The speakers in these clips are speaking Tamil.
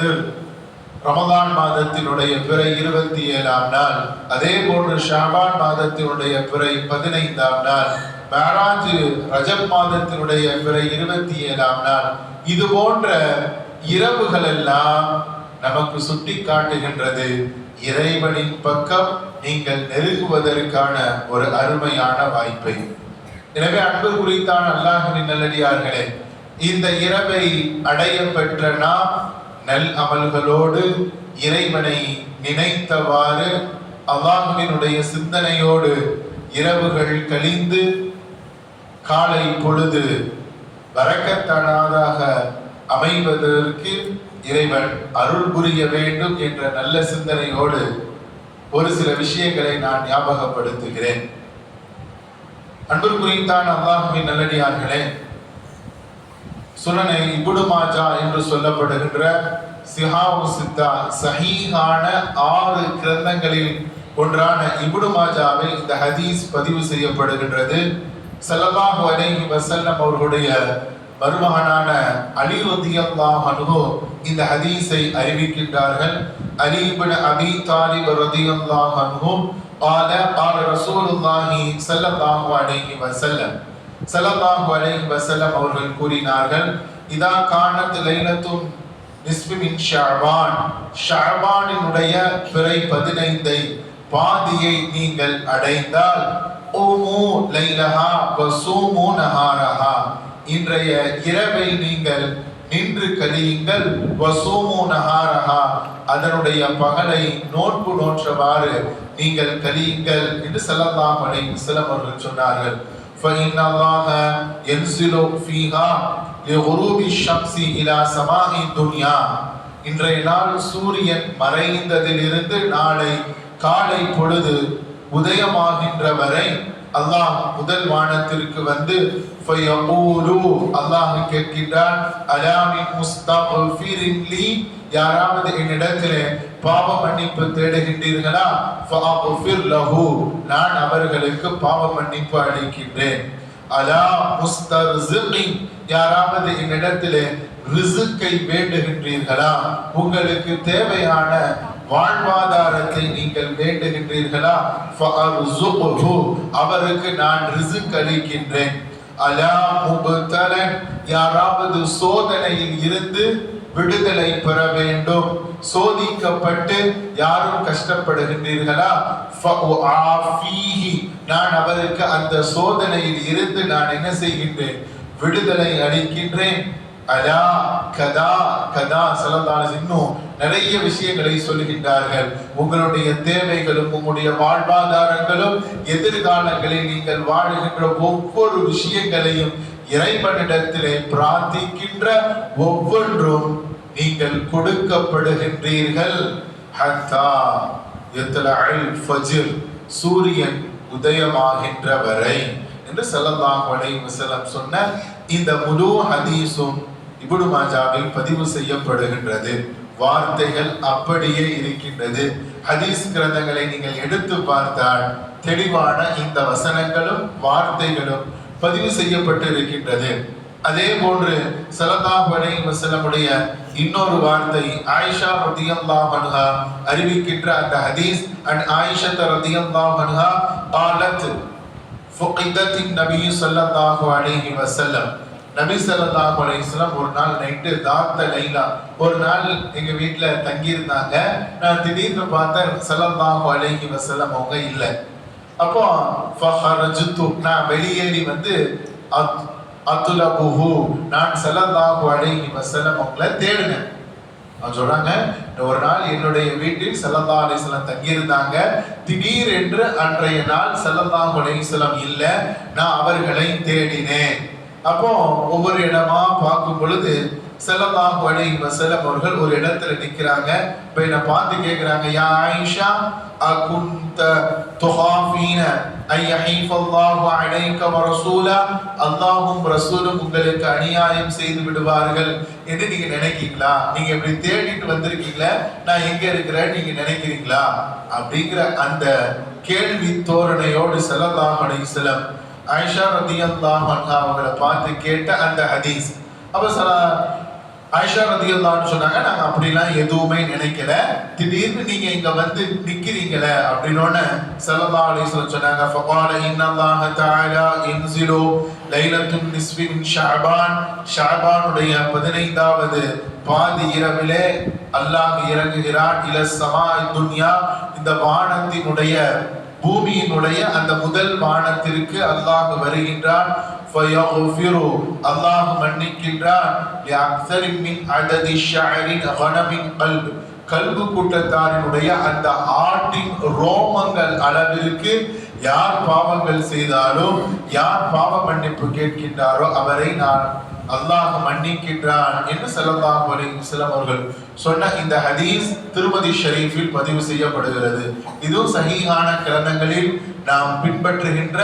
பத்ர் ரமதான் மாதத்தினுடைய பிறை 27ஆம் நாள், அதே போன்று ஷாபான் மாதத்தினுடைய பிறை 15ஆம் நாள், மேராஜ் ரஜப் மாதத்தினுடைய பிறை 27ஆம் நாள், இது போன்ற இரவுகள் எல்லாம் நமக்கு சுட்டி காட்டுகின்றது இறைவனின் பக்கம் நீங்கள் நெருங்குவதற்கான ஒரு அருமையான வாய்ப்பை. எனவே அன்பு குறித்தான் அல்லாஹ்வின் நல்லடியார்களே, இந்த இரவை அடைய பெற்ற நாம் நல் அமல்களோடு இறைவனை நினைத்தவாறு அல்லாஹ்வினுடைய சிந்தனையோடு இரவுகள் கழிந்து காலை பொழுது பரக்கத்தானதாக அமைவதற்கு இறைவன் அருள் புரிய வேண்டும் என்ற நல்ல சிந்தனையோடு ஒரு சில விஷயங்களை நான் ஞாபகப்படுத்துகிறேன். அன்புக்குரித்தான் அல்லாஹ்வின் நல்லடியார்களே, சுனனை இப்னு மாஜா என்று சொல்லப்படுகின்ற சிஹாவு சித்தா சஹீஹான 6 கிரந்தங்களில் ஒன்றான இப்னு மாஜாவில் இந்த ஹதீஸ் பதிவு செய்யப்படுகின்றது. ஸல்லல்லாஹு அலைஹி வஸல்லம் அவர்களுடைய மருமகனான அலி ரலியல்லாஹு அன்ஹு இந்த ஹதீஸை அறிவிக்கின்றார்கள். அலி இப்னு அபி தாலிப் ரலியல்லாஹு அன்ஹு قال قال رسول الله صلى الله عليه وسلم ஸல்லல்லாஹு அலைஹி வஸல்லம் அவர்கள் கூறினார்கள், இதா கானத் லைலத்துன் நிஸ்ஃபு மின் ஷஅபான், ஷஅபானினுடைய பிறை 15ஐ பாதியை நீங்கள் அடைந்தால் உமு லைலஹா வஸூமு நஹாரஹா, இன்றைய இரவை நீங்கள் நின்று கழியுங்கள், வஸூமு நஹாரஹா, அதனுடைய பகலை நோன்பு நோற்றவாறு நீங்கள் கழியுங்கள் என்று ஸல்லல்லாஹு அலைஹி வஸல்லம் அவர்கள் சொன்னார்கள். فإن الله ينزل فيها لغروب الشمس إلى سماء الدنيا, இன்றைய நாள் சூரியன் மறைந்ததிலிருந்து நாளை காலை பொழுது உதயமாகின்ற வரை அல்லாஹ் முதல் வானத்திற்கு வந்து அல்லாஹ் கேட்கின்றான், அலாமி முஸ்தக்ஃபிரின் லி, யாராவது என்னிடத்திலே பாவ மன்னிப்பு தேடுகின்றீர்களா? ஃபஅக்ஃபிர் லஹு, நான் அவர்களுக்கு பாவ மன்னிப்பு அளிக்கின்றேன். அலா முஸ்தர்ஸிகி, யாராவது என்னிடத்திலே ரிஸ்கை வேண்டுகின்றீர்களா? உங்களுக்கு தேவையான வாழ்வாதாரத்தை நீங்கள் வேண்டுகின்றீர்களா? ஃபஅர்ஸுக்ஹு, அவருக்கு நான் ரிஸ்க் அளிக்கின்றேன். அலா முப்தலன், யாராவது சோதனையில் இருந்து விடுதலை பெற வேண்டும், சோதிக்கப்பட்டு யாரும் கஷ்டப்படுகின்றீர்களா? ஃபஉஆஃபீஹி, நான் அவருக்கு அந்த சோதனையில் இருந்து நான் என்ன செய்கின்றேன்? விடுதலை அளிக்கின்றேன். அலா கதா கதா, ஸல்லல்லாஹு இன்னும் நிறைய விஷயங்களை சொல்லுகின்றார்கள். உங்களுடைய தேவைகளும் உங்களுடைய வாழ்வாதாரங்களும் எதிர்காலங்களில் நீங்கள் வாழுகின்ற ஒவ்வொரு விஷயங்களையும் இறைவனிடத்திலே பிரார்த்திக்கின்ற ஒவ்வொன்றும் நீங்கள் கொடுக்கப்படுகின்றீர்கள். ஹத்தா யத்லஅல் ஃபஜ்ர், சூரியன் உதயமாகின்ற வரை என்று ஸல்லல்லாஹு அலைஹி வஸல்லம் சொன்ன இந்த முழு ஹதீஸும் இப்னு மாஜாவில் பதிவு செய்யப்படுகின்றது. வார்த்தைகள் அப்படியே இருக்கின்றது. ஹதீஸ் கிரந்தங்களை நீங்கள் எடுத்து பார்த்தால் தெளிவான இந்த வசனங்களும் வார்த்தைகளும் பதிவு செய்யப்பட்டு இருக்கின்றது. அதே போன்று ஸல்லல்லாஹு அலைஹி வஸல்லமுடைய இன்னொரு வார்த்தை ஆயிஷா ரலியல்லாஹு அன்ஹா அறிவிக்கின்ற அந்த ஹதீஸ், அன் ஆயிஷா ரலியல்லாஹு அன்ஹா قالت فقدت النبي صلى الله عليه وسلم, நபி ஸல்லல்லாஹு அலைஹி வஸல்லம் ஒரு நாள் நைட்டு தாத்த லைலா, ஒரு நாள் எங்க வீட்டுல தங்கி இருந்தாங்க. நான் திடீர்னு பார்த்தேன் ஸல்லல்லாஹு அலைஹி வஸல்லம் அவங்க இல்ல. அப்போ ஃபஹரஜ்து, நான் வெளியேறி வந்து அத்லபுஹு, நான் ஸல்லல்லாஹு அலைஹி வஸல்லம் அவங்களை தேடினேன். அவங்க சொல்றாங்க, ஒரு நாள் என்னுடைய வீட்டில் ஸல்லல்லாஹு அலைஹி வஸல்லம் தங்கி இருந்தாங்க. திடீர் என்று அன்றைய நாள் ஸல்லல்லாஹு அலைஹி வஸல்லம் இல்ல, நான் அவர்களை தேடினேன். அப்போ ஒவ்வொரு இடமா பார்க்கும் பொழுது ஸல்லல்லாஹு அலைஹி வஸல்லம் அவர்கள் ஒரு இடத்துல நிக்கிறாங்க. இப்ப என்ன பார்த்து கேக்குறாங்க, யா ஆயிஷா அகுன்த துஹாஃபீன ஐயஹீஃபல்லாஹு அலைக வ ரசூலா, அல்லாஹ்வும் ரசூலும் உங்களுக்கு அநியாயம் செய்து விடுவார்கள் என்று நீங்க நினைக்கிறீங்களா? நீங்க இப்படி தேடிட்டு வந்திருக்கீங்களா, நான் எங்க இருக்கிறேன் நீங்க நினைக்கிறீங்களா? அப்படிங்கிற அந்த கேள்வி தோரணையோடு ஸல்லல்லாஹு அலைஹி வஸல்லம் ஆயிஷா ரலியல்லாஹு அன்ஹா அவங்களை பார்த்து கேட்ட அந்த ஹதீஸ். அப்ப ஆயிஷா ரலியல்லாஹு அன்ஹா சொன்னாங்க, நாங்க அப்படிலாம் எதுவுமே நினைக்கல, திடீர்னு நீங்க இங்க வந்து நிக்கிறீங்களே அப்படினோன ஸல்லல்லாஹு அலைஹி வஸல்லம் சொன்னாங்க, ஃபகால இன்னல்லாஹ தஆலா யன்ஸிலு லைலத்துன் நிஸ்ஃபி மின் ஷஅபான், ஷஅபானுடைய 15வது பாதி இரவிலே அல்லாஹ் இறங்குகிறான், இல ஸமாஇ துன்யா, இந்த வானத்தினுடைய பூமியினுடைய அந்த முதல் வானத்திற்கு அல்லாஹ் வருகின்றான், ஃபயக்ஃபிரு, அல்லாஹ் மன்னிக்கின்றான், லிஅக்ஸரி மின் அததி ஷஅரின் கனமின் கல்ப், கல்பு கூட்டத்தாரினுடைய அந்த ஆட்டின் ரோமங்கள் அளவிற்கு யார் பாவங்கள் செய்தாலும், யார் பாவ மன்னிப்பு கேட்கின்றாரோ அவரை நான் அல்லாஹ் மன்னிக்கின்றான் என்று ஸல்லல்லாஹு அலைஹி வஸல்லம் அவர்கள் சொன்ன இந்த ஹதீஸ் திருமதி ஷரீஃபில் பதிவு செய்யப்படுகிறது. இது சஹீஹான கிரந்தங்களில் நாம் பின்பற்றுகின்ற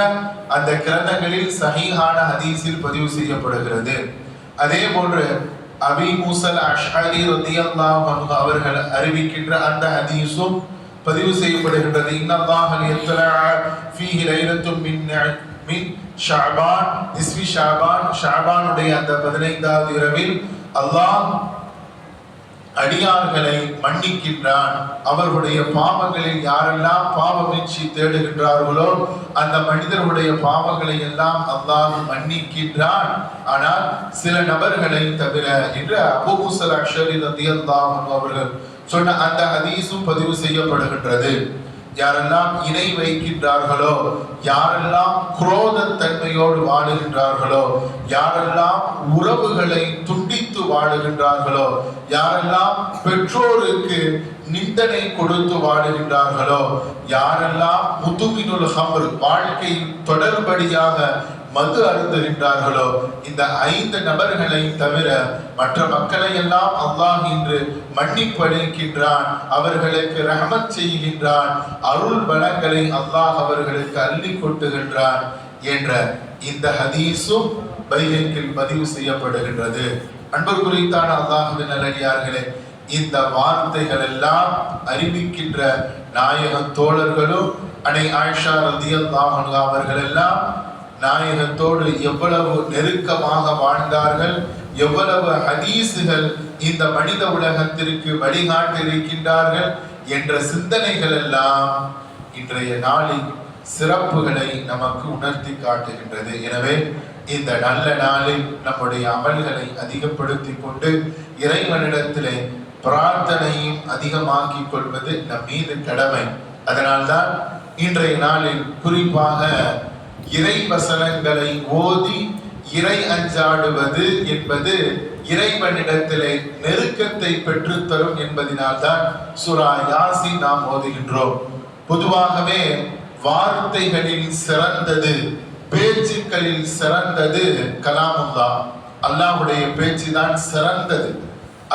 அந்த கிரந்தங்களில் சஹீஹான ஹதீஸில் பதிவு செய்யப்படுகிறது. அதே போன்று அபீ மூஸல் அஷ்அரி ரலியல்லாஹு அன்ஹு அவர்கள் அறிவிக்கின்ற அந்த ஹதீஸும் பதிவு செய்யப்படுகின்றது. இன்னல்லாஹ யத்லஅ ஃபீஹி லைலத்துன் மின் ஷஅபான், நிஸ்ஃபி ஷஅபான், ஷஅபானுடைய அந்த 15வது இரவில் அல்லாஹ் அடியார்களை மன்னிக்கின்றான். அவர்களுடைய பாவங்களில் யாரெல்லாம் பாவமீட்சி தேடுகின்றார்களோ அந்த மனிதர்களுடைய பாவங்களை எல்லாம் அல்லாஹ் மன்னிக்கின்றான். ஆனால் சில நபர்களை தவிர என்று அபூ மூஸா அஷ்அரி ரலியல்லாஹு அன்ஹு அவர்கள் சொன்ன அந்த ஹதீஸும் பதிவு செய்யப்படுகின்றது. யாரெல்லாம் இணை வைக்கின்றார்களோ, யாரெல்லாம் குரோதத்தன்மையோடு வாழுகின்றார்களோ, யாரெல்லாம் உறவுகளை துண்டித்து வாழுகின்றார்களோ, யாரெல்லாம் பெற்றோருக்கு நிந்தனை கொடுத்து வாழுகின்றார்களோ, யாரெல்லாம் முதுமினுல் ஹம்ர், வாழ்க்கையில் தொடர்படியாக மது அருந்துகின்றார்களோ, இந்த 5 நபர்களை தவிர மற்ற மக்களை எல்லாம் அல்லாஹ் இன்று மன்னிப்பளிக்கின்றான், அவர்களுக்கு ரஹமத் செய்கின்றான், அருள் வளங்களை அல்லாஹ் அவர்களுக்கு அள்ளி கொட்டுகின்றான் என்ற இந்த ஹதீஸும் பைஹக்கில் பதிவு செய்யப்படுகின்றது. அன்புக்குரித்தான அல்லாஹ்வின் நல்லடியார்களே, இந்த வார்த்தைகள் எல்லாம் அறிவிக்கின்ற நாயக தோழர்களும் அன்னை ஆயிஷா ரலியல்லாஹு அன்ஹா அவர்கள் எல்லாம் நாயகத்தோடு எவ்வளவு நெருக்கமாக வாழ்ந்தார்கள், எவ்வளவு ஹதீஸுகள் இந்த மனித உலகத்திற்கு வழிகாட்டி இருக்கின்றார்கள் என்ற சிந்தனைகள் எல்லாம் இன்றைய நாளின் சிறப்புகளை நமக்கு உணர்த்தி காட்டுகின்றது. எனவே இந்த நல்ல நாளில் நம்முடைய அமல்களை அதிகப்படுத்தி கொண்டு இறைவனிடத்திலே பிரார்த்தனையும் அதிகமாக்கிக் கொள்வது நம் மீது கடமை. அதனால்தான் இன்றைய நாளில் குறிப்பாக இறை வசனங்களை ஓதி இறை அஞ்சாடுவது என்பது இறைவனிடத்திலே நெருக்கத்தை பெற்றுத்தரும் என்பதனால்தான் சூரா யாசீன் நாம் ஓதுகின்றோம். பொதுவாகவே வார்த்தைகளில் சிறந்தது, பேச்சுக்களில் சிறந்தது கலாமுல்லாஹ், அல்லாஹ்வுடைய பேச்சு தான் சிறந்தது.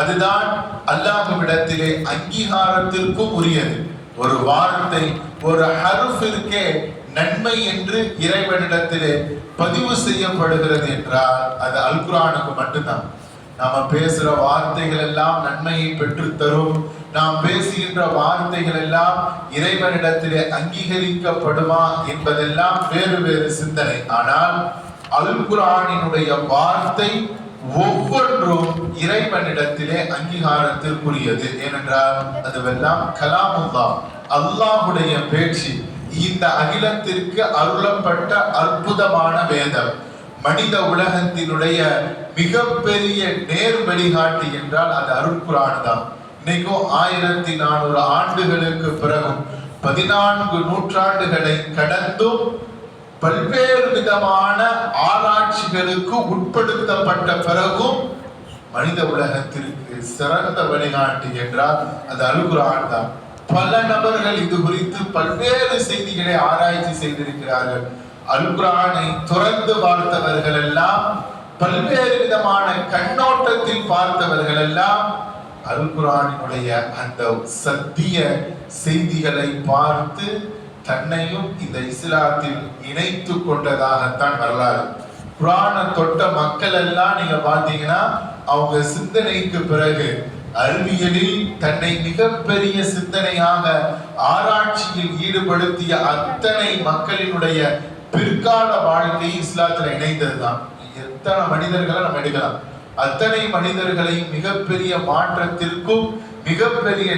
அதுதான் அல்லாஹ்விடத்திலே அங்கீகாரத்திற்கும் உரியது. ஒரு வார்த்தை, ஒரு ஹர்ஃபிற்கே நன்மை என்று இறைவனிடத்திலே பதிவு செய்யப்படுகிறது என்றால் அது அல் குர்ஆனுக்கு மட்டும்தான். நாம பேசுற வார்த்தைகள் எல்லாம் நன்மையை பெற்று தரும், நாம் பேசுகின்ற வார்த்தைகள் எல்லாம் இறைவனிடத்திலே அங்கீகரிக்கப்படுமா என்பதெல்லாம் வேறு வேறு சிந்தனை. ஆனால் அல் குர்ஆனினுடைய வார்த்தை ஒவ்வொன்றும் இறைவனிடத்திலே அங்கீகாரத்திற்குரியது. ஏனென்றால் அதுவெல்லாம் கலாமுல்லாஹ், அல்லாஹ்வுடைய பேச்சு. இந்த அகிலத்திற்கு அருளப்பட்ட அற்புதமான வேதம், மனித உலகத்தினுடைய மிகப்பெரிய நேர் வழிகாட்டி என்றால் அது அருள் குர்ஆன் தான். இன்னைக்கும் 1400 ஆண்டுகளுக்கு பிறகும் 14 நூற்றாண்டுகளை கடந்தும் பல்வேறு விதமான ஆராய்ச்சிகளுக்கு உட்படுத்தப்பட்ட பிறகும் மனித உலகத்திற்கு சிறந்த வழிகாட்டி என்றால் அது அல் குர்ஆன் தான். பல நபர்கள் இது குறித்து பல்வேறு செய்திகளை ஆராய்ச்சி செய்திருக்கிறார்கள். அல் குர்ஆனை துறந்து பார்த்தவர்கள் எல்லாம், பல்வேறு விதமான கண்ணோட்டத்தில் பார்த்தவர்கள் எல்லாம் அல் குர்ஆனினுடைய அந்த சத்திய செய்திகளை பார்த்து தன்னையும் இந்த இஸ்லாத்தில் இணைத்து கொண்டதாகத்தான் வரலாறு. குர்ஆனை தொட்ட மக்கள் எல்லாம் நீங்க பாத்தீங்கன்னா அவங்க சிந்தனைக்கு பிறகு அறிவியலில் தன்னை மிகப்பெரிய சிந்தனையாக ஆராய்ச்சியில் ஈடுபடுத்திய அத்தனை மக்களினுடைய பிற்கால வாழ்க்கை இஸ்லாத்துல இணைந்ததுதான். எத்தனை மனிதர்களை நம்ம எடுக்கலாம். அத்தனை மனிதர்களை மிகப்பெரிய மாற்றத்திற்கும் மிகப்பெரிய